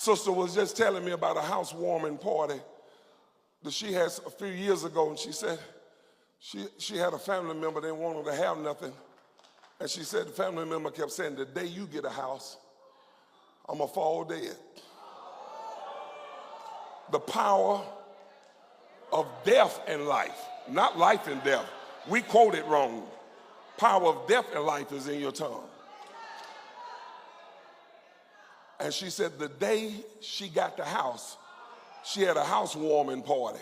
Sister was just telling me about a housewarming party that she had a few years ago, and she said she had a family member that didn't want her to have nothing. And she said the family member kept saying, the day you get a house, I'm going to fall dead. The power of death and life, not life and death. We quote it wrong. Power of death and life is in your tongue. And she said the day she got the house, she had a housewarming party.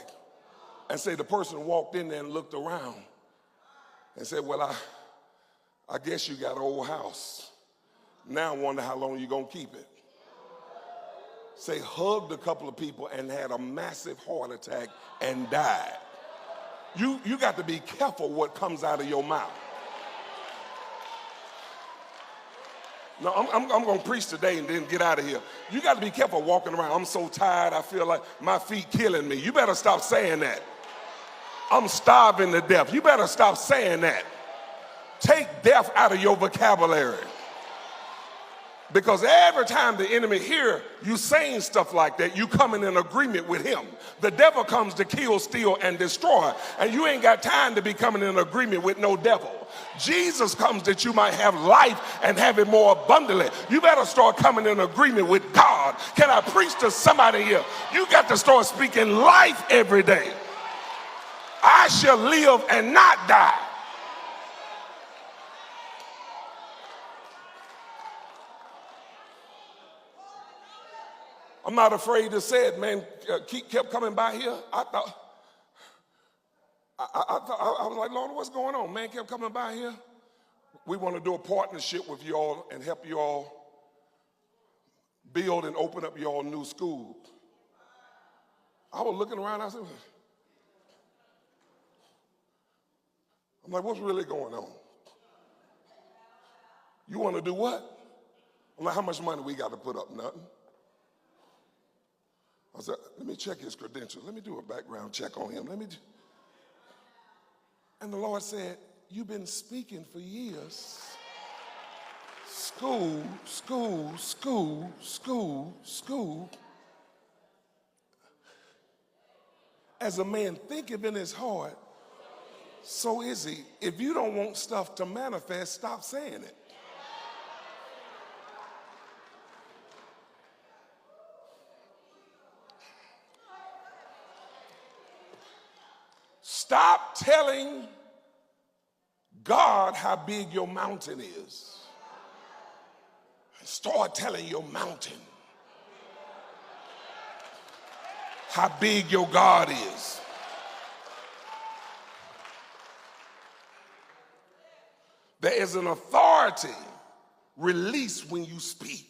And say the person walked in there and looked around and said, well, I guess you got an old house. Now I wonder how long you're going to keep it. Say hugged a couple of people and had a massive heart attack and died. You got to be careful what comes out of your mouth. No, I'm going to preach today and then get out of here. You got to be careful walking around. I'm so tired, I feel like my feet killing me. You better stop saying that. I'm starving to death. You better stop saying that. Take death out of your vocabulary. Because every time the enemy hear you saying stuff like that, you coming in agreement with him. The devil comes to kill, steal, and destroy. And you ain't got time to be coming in agreement with no devil. Jesus comes that you might have life and have it more abundantly. You better start coming in agreement with God. Can I preach to somebody here? You got to start speaking life every day. I shall live and not die. I'm not afraid to say it, man. Kept coming by here. I was like, Lord, what's going on? Man kept coming by here. We want to do a partnership with you all and help you all build and open up your new school. I was looking around. I said, I'm like, what's really going on? You want to do what? I'm like, how much money we got to put up? Nothing. I said, let me check his credentials. Let me do a background check on him. And the Lord said, you've been speaking for years. School, school, school, school, school. As a man thinketh in his heart, so is he. If you don't want stuff to manifest, stop saying it. Stop telling God how big your mountain is. Start telling your mountain how big your God is. There is an authority released when you speak.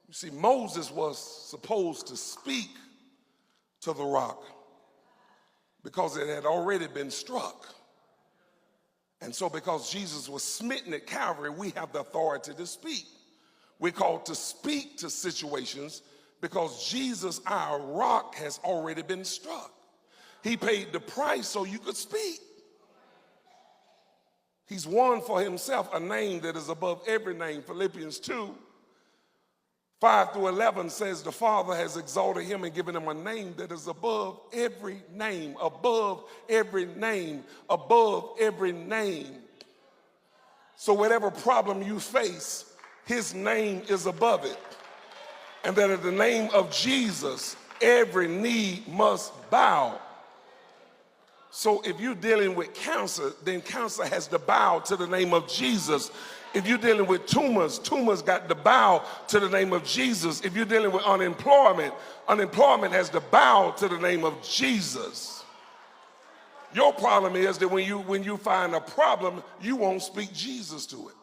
You see, Moses was supposed to speak to the rock because it had already been struck. And so because Jesus was smitten at Calvary, we have the authority to speak. We're called to speak to situations because Jesus, our rock, has already been struck. He paid the price so you could speak. He's won for himself a name that is above every name. Philippians 2:5-11 says the Father has exalted him and given him a name that is above every name, above every name, above every name. So whatever problem you face, his name is above it. And that at the name of Jesus, every knee must bow. So if you're dealing with cancer, then cancer has to bow to the name of Jesus. If you're dealing with tumors, tumors got to bow to the name of Jesus. If you're dealing with unemployment, unemployment has to bow to the name of Jesus. Your problem is that when you find a problem, you won't speak Jesus to it.